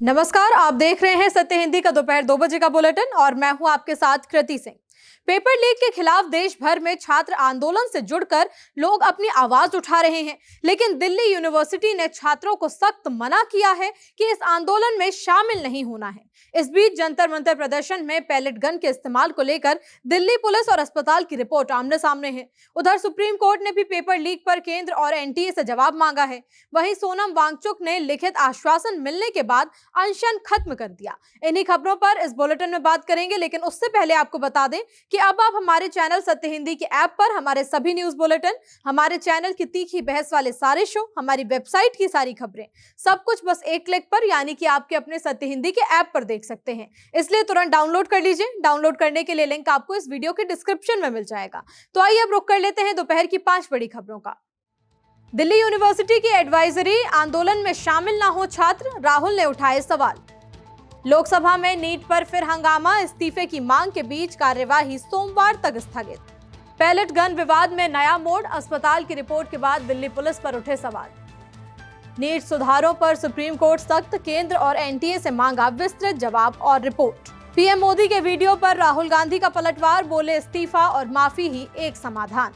नमस्कार, आप देख रहे हैं सत्य हिंदी का दोपहर 2 बजे का बुलेटिन और मैं हूं आपके साथ कृति सिंह। पेपर लीक के खिलाफ देश भर में छात्र आंदोलन से जुड़कर लोग अपनी आवाज उठा रहे हैं, लेकिन दिल्ली यूनिवर्सिटी ने छात्रों को सख्त मना किया है कि इस आंदोलन में शामिल नहीं होना है। इस बीच जंतर मंतर प्रदर्शन में पैलेट गन के इस्तेमाल को लेकर दिल्ली पुलिस और अस्पताल की रिपोर्ट आमने सामने है। उधर सुप्रीम कोर्ट ने भी पेपर लीक पर केंद्र और एनटीए से जवाब मांगा है। वहीं सोनम वांगचुक ने लिखित आश्वासन मिलने के बाद अनशन खत्म कर दिया। इन्हीं खबरों पर इस बुलेटिन में बात करेंगे, लेकिन उससे पहले आपको बता दें कि अब आप हमारे चैनल सत्य हिंदी के ऐप पर हमारे सभी न्यूज बुलेटिन, हमारे चैनल की तीखी बहस वाले सारे शो, हमारी वेबसाइट की सारी खबरें, सब कुछ बस एक क्लिक पर यानी कि आपके अपने सत्य हिंदी के ऐप पर देख सकते हैं। इसलिए तुरंत डाउनलोड कर लीजिए। डाउनलोड करने के लिए लिंक आपको इस वीडियो के डिस्क्रिप्शन में मिल जाएगा। तो आइए अब रुक कर लेते हैं दोपहर की 5 बड़ी खबरों का। दिल्ली यूनिवर्सिटी की एडवाइजरी आंदोलन में शामिल ना हो छात्र, राहुल ने उठाए सवाल। लोकसभा में नीट पर फिर हंगामा, इस्तीफे की मांग के बीच कार्यवाही सोमवार तक स्थगित। पैलेट गन विवाद में नया मोड़, अस्पताल की रिपोर्ट के बाद दिल्ली पुलिस पर उठे सवाल। नीट सुधारों पर सुप्रीम कोर्ट सख्त, केंद्र और एनटीए से मांगा विस्तृत जवाब और रिपोर्ट। पीएम मोदी के वीडियो पर राहुल गांधी का पलटवार, बोले इस्तीफा और माफी ही एक समाधान।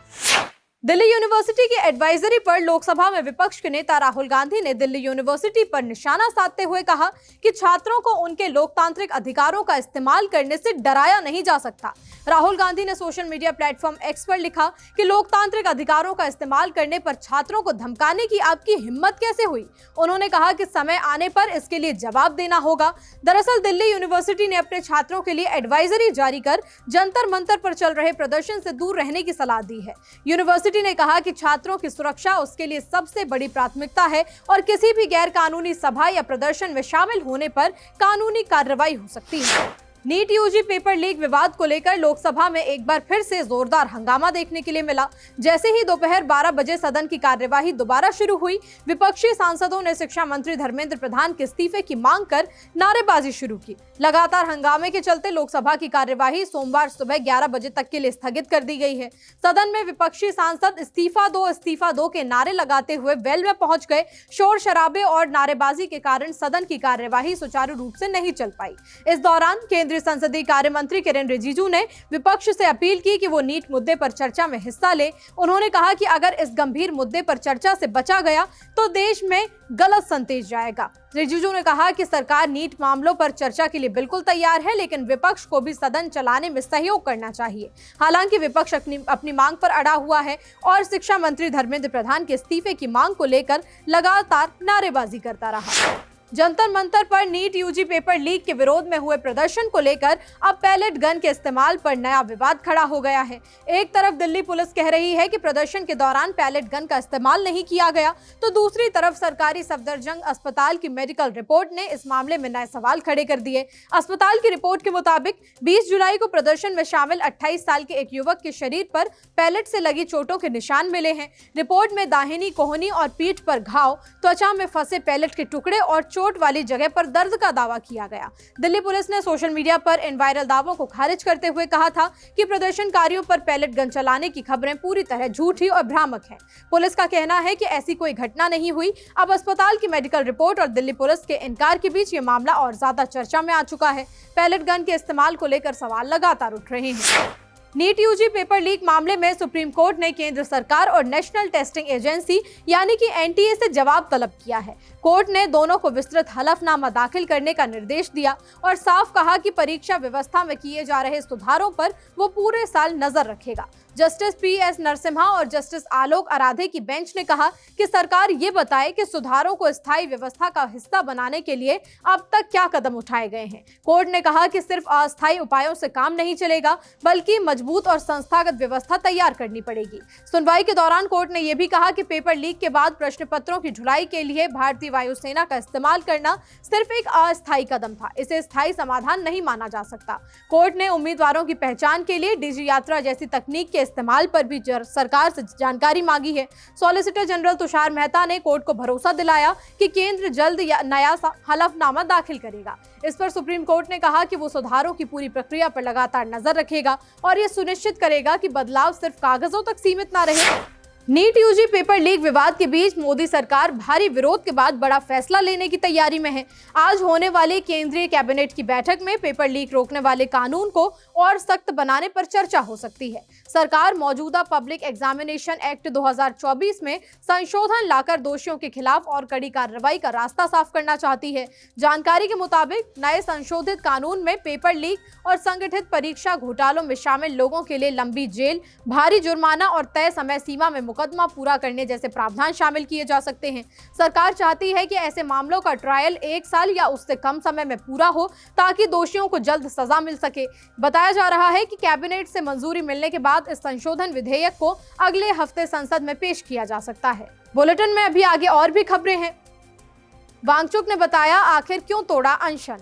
दिल्ली यूनिवर्सिटी की एडवाइजरी पर लोकसभा में विपक्ष के नेता राहुल गांधी ने दिल्ली यूनिवर्सिटी पर निशाना साधते हुए कहा कि छात्रों को उनके लोकतांत्रिक अधिकारों का इस्तेमाल करने से डराया नहीं जा सकता। राहुल गांधी ने सोशल मीडिया प्लेटफॉर्म एक्स पर लिखा कि लोकतांत्रिक अधिकारों का इस्तेमाल करने पर छात्रों को धमकाने की आपकी हिम्मत कैसे हुई। उन्होंने कहा कि समय आने पर इसके लिए जवाब देना होगा। दरअसल दिल्ली यूनिवर्सिटी ने अपने छात्रों के लिए एडवाइजरी जारी कर जंतर मंतर पर चल रहे प्रदर्शन से दूर रहने की सलाह दी है। यूनिवर्सिटी ने कहा कि छात्रों की सुरक्षा उसके लिए सबसे बड़ी प्राथमिकता है और किसी भी गैर कानूनी सभा या प्रदर्शन में शामिल होने पर कानूनी कार्रवाई हो सकती है। नीट यूजी पेपर लीक विवाद को लेकर लोकसभा में एक बार फिर से जोरदार हंगामा देखने के लिए मिला। जैसे ही दोपहर 12 बजे सदन की कार्यवाही दोबारा शुरू हुई, विपक्षी सांसदों ने शिक्षा मंत्री धर्मेंद्र प्रधान के इस्तीफे की मांग कर नारेबाजी शुरू की। लगातार हंगामे के चलते लोकसभा की कार्यवाही सोमवार सुबह 11 बजे तक के लिए स्थगित कर दी गई है। सदन में विपक्षी सांसद इस्तीफा दो के नारे लगाते हुए वेल में पहुंच गए। शोर शराबे और नारेबाजी के कारण सदन की कार्यवाही सुचारू रूप से नहीं चल पाई। इस दौरान केंद्रीय संसदीय कार्य मंत्री किरेन रिजिजू ने विपक्ष से अपील की कि वो नीट मुद्दे पर चर्चा में हिस्सा ले। उन्होंने कहा कि अगर इस गंभीर मुद्दे पर चर्चा से बचा गया तो देश में गलत संदेश जाएगा। रिजिजू ने कहा कि सरकार नीट मामलों पर चर्चा के लिए बिल्कुल तैयार है, लेकिन विपक्ष को भी सदन चलाने में सहयोग करना चाहिए। हालांकि विपक्ष अपनी मांग पर अड़ा हुआ है और शिक्षा मंत्री धर्मेंद्र प्रधान के इस्तीफे की मांग को लेकर लगातार नारेबाजी करता रहा। जंतर मंतर पर नीट यूजी पेपर लीक के विरोध में हुए प्रदर्शन को लेकर अब पैलेट गन के इस्तेमाल पर नया विवाद खड़ा हो गया है। एक तरफ दिल्ली पुलिस कह रही है कि प्रदर्शन के दौरान पैलेट गन का इस्तेमाल नहीं किया गया, तो दूसरी तरफ सरकारी सफदरजंग अस्पताल की मेडिकल रिपोर्ट ने इस मामले में नए सवाल खड़े कर दिए। अस्पताल की रिपोर्ट के मुताबिक 20 जुलाई को प्रदर्शन में शामिल 28 साल के एक युवक के शरीर पर पैलेट से लगी चोटों के निशान मिले हैं। रिपोर्ट में दाहिनी कोहनी और पीठ पर घाव, त्वचा में फंसे पैलेट के टुकड़े और चोट वाली जगह पर दर्द का दावा किया गया। दिल्ली पुलिस ने सोशल मीडिया पर इन वायरल दावों को खारिज करते हुए कहा था कि प्रदर्शनकारियों पर पैलेट गन चलाने की खबरें पूरी तरह झूठी और भ्रामक हैं। पुलिस का कहना है कि ऐसी कोई घटना नहीं हुई। अब अस्पताल की मेडिकल रिपोर्ट और दिल्ली पुलिस के इनकार के बीच ये मामला और ज्यादा चर्चा में आ चुका है। पैलेट गन के इस्तेमाल को लेकर सवाल लगातार उठ रहे हैं। नीट यूजी पेपर लीक मामले में सुप्रीम कोर्ट ने केंद्र सरकार और नेशनल टेस्टिंग एजेंसी यानी कि एनटीए से जवाब तलब किया है। कोर्ट ने दोनों को विस्तृत हलफनामा दाखिल करने का निर्देश दिया और साफ कहा कि परीक्षा व्यवस्था में किए जा रहे सुधारों पर वो पूरे साल नजर रखेगा। जस्टिस पीएस नरसिम्हा और जस्टिस आलोक आराधे की बेंच ने कहा कि सरकार ये बताए कि सुधारों को स्थायी व्यवस्था का हिस्सा बनाने के लिए अब तक क्या कदम उठाए गए हैं। कोर्ट ने कहा कि सिर्फ अस्थायी उपायों से काम नहीं चलेगा, बल्कि मजबूत और संस्थागत व्यवस्था तैयार करनी पड़ेगी। सुनवाई के दौरान कोर्ट ने यह भी कहा कि पेपर लीक के बाद प्रश्न पत्रों की ढुलाई के लिए भारतीय वायुसेना का इस्तेमाल करना सिर्फ एक अस्थायी कदम था, इसे स्थायी समाधान नहीं माना जा सकता। कोर्ट ने उम्मीदवारों की पहचान के लिए डिजी यात्रा जैसी तकनीक के इस्तेमाल पर भी सरकार से जानकारी मांगी है। सॉलिसिटर जनरल तुषार मेहता ने कोर्ट को भरोसा दिलाया कि केंद्र जल्द नया हलफनामा दाखिल करेगा। इस पर सुप्रीम कोर्ट ने कहा कि वो सुधारों की पूरी प्रक्रिया पर लगातार नजर रखेगा और ये सुनिश्चित करेगा कि बदलाव सिर्फ कागजों तक सीमित न रहे। नीट यूजी पेपर लीक विवाद के बीच मोदी सरकार भारी विरोध के बाद बड़ा फैसला लेने की तैयारी में है। आज होने वाली केंद्रीय कैबिनेट की बैठक में पेपर लीक रोकने वाले कानून को और सख्त बनाने पर चर्चा हो सकती है। सरकार मौजूदा पब्लिक एग्जामिनेशन एक्ट 2024 में संशोधन लाकर दोषियों के खिलाफ और कड़ी कार्रवाई का रास्ता साफ करना चाहती है। जानकारी के मुताबिक नए संशोधित कानून में पेपर लीक और संगठित परीक्षा घोटालों में शामिल लोगों के लिए लंबी जेल, भारी जुर्माना और तय समय सीमा में मुकदमा पूरा करने जैसे प्रावधान शामिल किए जा सकते हैं। सरकार चाहती है कि ऐसे मामलों का ट्रायल 1 साल या उससे कम समय में पूरा हो ताकि दोषियों को जल्द सजा मिल सके। बताया जा रहा है कि कैबिनेट से मंजूरी मिलने के बाद इस संशोधन विधेयक को अगले हफ्ते संसद में पेश किया जा सकता है। बुलेटिन में अभी आगे और भी खबरें हैं। वांगचुक ने बताया आखिर क्यों तोड़ा अनशन।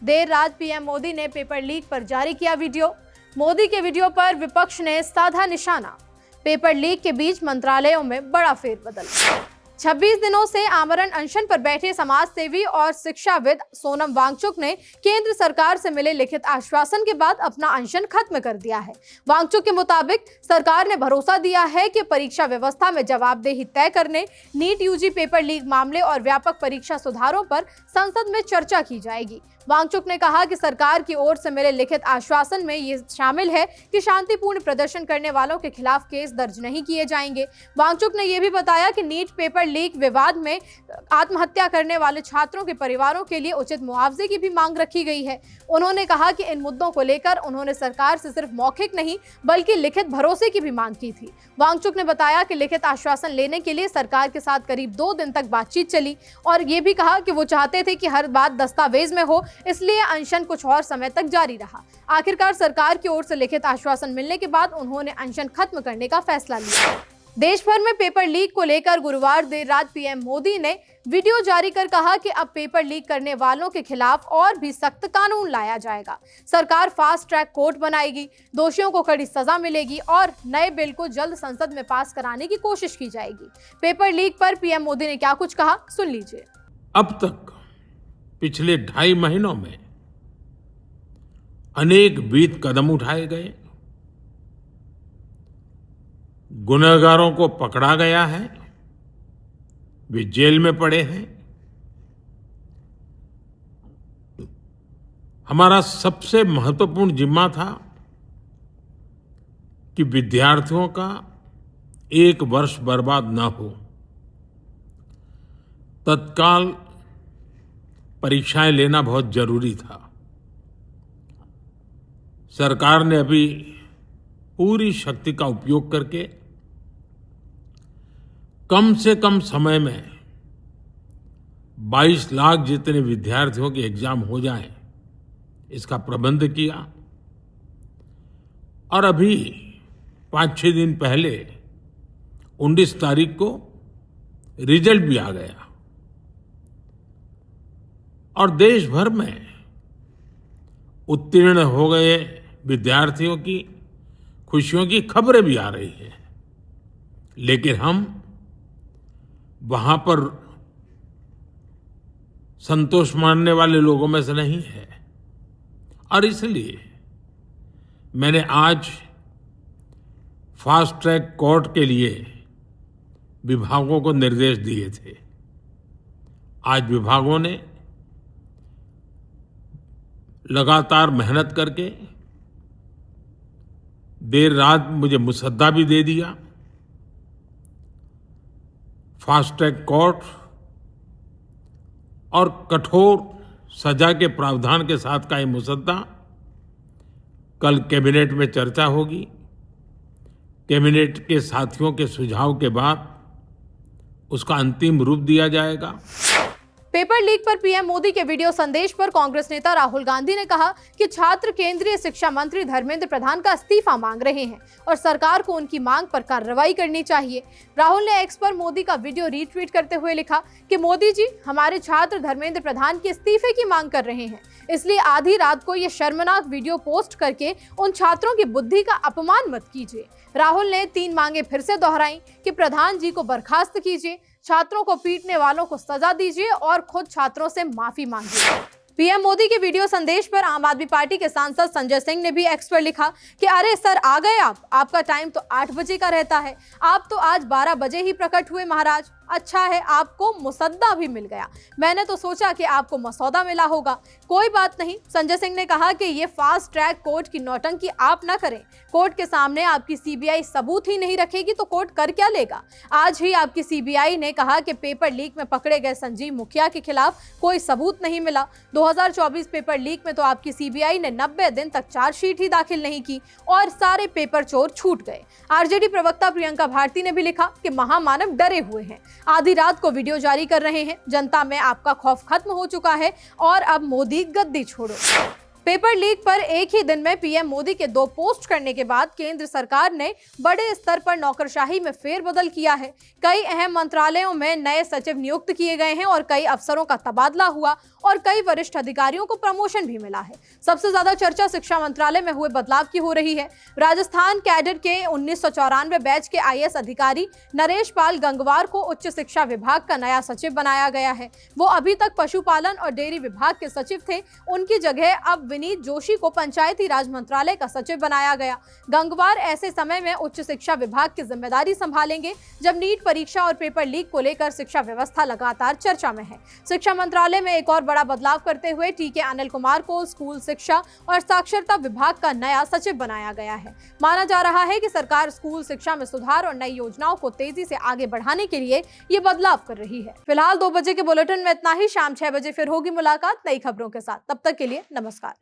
देर रात पीएम मोदी ने पेपर लीक पर जारी किया वीडियो। मोदी के वीडियो पर विपक्ष ने साधा निशाना। पेपर लीक के बीच मंत्रालयों में बड़ा फेरबदल। 26 दिनों से आमरण अनशन पर बैठे समाज सेवी और शिक्षाविद सोनम वांगचुक ने केंद्र सरकार से मिले लिखित आश्वासन के बाद अपना अनशन खत्म कर दिया है। वांगचुक के मुताबिक सरकार ने भरोसा दिया है कि परीक्षा व्यवस्था में जवाबदेही तय करने, नीट यूजी पेपर लीक मामले और व्यापक परीक्षा सुधारों पर संसद में चर्चा की जाएगी। वांगचुक ने कहा कि सरकार की ओर से मिले लिखित आश्वासन में ये शामिल है कि शांतिपूर्ण प्रदर्शन करने वालों के खिलाफ केस दर्ज नहीं किए जाएंगे। वांगचुक ने यह भी बताया कि नीट पेपर लीक विवाद में आत्महत्या करने वाले छात्रों के परिवारों के लिए उचित मुआवजे की भी मांग रखी गई है। उन्होंने कहा कि इन मुद्दों को लेकर उन्होंने सरकार से सिर्फ मौखिक नहीं बल्कि लिखित भरोसे की भी मांग की थी। वांगचुक ने बताया कि लिखित आश्वासन लेने के लिए सरकार के साथ करीब 2 दिन तक बातचीत चली और ये भी कहा कि वो चाहते थे कि हर बात दस्तावेज में हो, इसलिए अनशन कुछ और समय तक जारी रहा। आखिरकार सरकार की ओर से लिखित आश्वासन मिलने के बाद उन्होंने अनशन खत्म करने का फैसला लिया। देश भर में पेपर लीक को लेकर गुरुवार देर रात पीएम मोदी ने वीडियो जारी कर कहा कि अब पेपर लीक करने वालों के खिलाफ और भी सख्त कानून लाया जाएगा। सरकार फास्ट ट्रैक कोर्ट बनाएगी, दोषियों को कड़ी सजा मिलेगी और नए बिल को जल्द संसद में पास कराने की कोशिश की जाएगी। पेपर लीक पर पीएम मोदी ने क्या कुछ कहा, सुन लीजिए। अब तक पिछले 2.5 महीनों में अनेक विध कदम उठाए गए, गुनहगारों को पकड़ा गया है, वे जेल में पड़े हैं। हमारा सबसे महत्वपूर्ण जिम्मा था कि विद्यार्थियों का 1 वर्ष बर्बाद न हो। तत्काल परीक्षाएं लेना बहुत जरूरी था। सरकार ने अभी पूरी शक्ति का उपयोग करके कम से कम समय में 22 लाख जितने विद्यार्थियों के एग्जाम हो जाएं, इसका प्रबंध किया। और अभी 5-6 दिन पहले 19 तारीख को रिजल्ट भी आ गया और देश भर में उत्तीर्ण हो गए विद्यार्थियों की खुशियों की खबरें भी आ रही हैं। लेकिन हम वहां पर संतोष मानने वाले लोगों में से नहीं है और इसलिए मैंने आज फास्ट ट्रैक कोर्ट के लिए विभागों को निर्देश दिए थे। आज विभागों ने लगातार मेहनत करके देर रात मुझे मुसद्दा भी दे दिया। फास्ट ट्रैक कोर्ट और कठोर सजा के प्रावधान के साथ का ये मुसद्दा कल कैबिनेट में चर्चा होगी। कैबिनेट के साथियों के सुझाव के बाद उसका अंतिम रूप दिया जाएगा। पेपर लीक पर पीएम मोदी के वीडियो संदेश पर कांग्रेस नेता राहुल गांधी ने कहा कि छात्र केंद्रीय शिक्षा मंत्री धर्मेंद्र प्रधान का इस्तीफा मांग रहे हैं और सरकार को उनकी मांग पर कार्रवाई करनी चाहिए। राहुल ने एक्स पर मोदी का वीडियो रीट्वीट करते हुए लिखा कि मोदी जी, हमारे छात्र धर्मेंद्र प्रधान के इस्तीफे की मांग कर रहे हैं, इसलिए आधी रात को ये शर्मनाक वीडियो पोस्ट करके उन छात्रों की बुद्धि का अपमान मत कीजिए। राहुल ने 3 मांगे फिर से दोहराई कि प्रधान जी को बर्खास्त कीजिए, छात्रों को पीटने वालों को सजा दीजिए और खुद छात्रों से माफी मांगिए। पीएम मोदी के वीडियो संदेश पर आम आदमी पार्टी के सांसद संजय सिंह ने भी एक्स पर लिखा कि अरे सर आ गए आपका टाइम तो 8 बजे का रहता है, आप तो आज 12 बजे ही प्रकट हुए महाराज। अच्छा है आपको मुसद्दा भी मिल गया, मैंने तो सोचा कि आपको मसौदा मिला होगा। कोई बात नहीं, संजय सिंह ने कहा कि ये फास्ट ट्रैक कोर्ट की नौटंकी आप ना करें। कोर्ट के सामने आपकी सीबीआई सबूत ही नहीं रखेगी तो कोर्ट कर क्या लेगा। आज ही आपकी सीबीआई ने कहा कि पेपर लीक में पकड़े गए संजीव मुखिया के खिलाफ कोई सबूत नहीं मिला। 2024 पेपर लीक में तो आपकी सीबीआई ने 90 दिन तक चार्जशीट ही दाखिल नहीं की और सारे पेपर चोर छूट गए। आरजेडी प्रवक्ता प्रियंका भारती ने भी लिखा कि महामानव डरे हुए हैं, आधी रात को वीडियो जारी कर रहे हैं, जनता में आपका खौफ खत्म हो चुका है और अब मोदी गद्दी छोड़ो। पेपर लीक पर एक ही दिन में पीएम मोदी के 2 पोस्ट करने के बाद केंद्र सरकार ने बड़े स्तर पर नौकरशाही में फेरबदल किया है। कई अहम मंत्रालयों में नए सचिव नियुक्त किए गए हैं और कई अफसरों का तबादला हुआ और कई वरिष्ठ अधिकारियों को प्रमोशन भी मिला है। सबसे ज्यादा चर्चा शिक्षा मंत्रालय में हुए बदलाव की हो रही है। राजस्थान कैडर के 1994 बैच के आईएएस अधिकारी नरेश पाल गंगवार को उच्च शिक्षा विभाग का नया सचिव बनाया गया है। वो अभी तक पशुपालन और डेयरी विभाग के सचिव थे, उनकी जगह अब विनीत जोशी को पंचायती राज मंत्रालय का सचिव बनाया गया। गंगवार ऐसे समय में उच्च शिक्षा विभाग की जिम्मेदारी संभालेंगे जब नीट परीक्षा और पेपर लीक को लेकर शिक्षा व्यवस्था लगातार चर्चा में है। शिक्षा मंत्रालय में एक और बड़ा बदलाव करते हुए टीके अनिल कुमार को स्कूल शिक्षा और साक्षरता विभाग का नया सचिव बनाया गया है। माना जा रहा है कि सरकार स्कूल शिक्षा में सुधार और नई योजनाओं को तेजी से आगे बढ़ाने के लिए ये बदलाव कर रही है। फिलहाल 2 बजे के बुलेटिन में इतना ही। शाम 6 बजे फिर होगी मुलाकात नई खबरों के साथ। तब तक के लिए नमस्कार।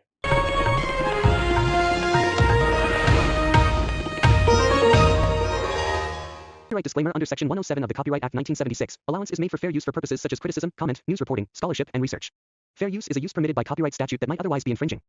Copyright disclaimer under Section 107 of the Copyright Act 1976. Allowance is made for fair use for purposes such as criticism, comment, news reporting, scholarship, and research. Fair use is a use permitted by copyright statute that might otherwise be infringing.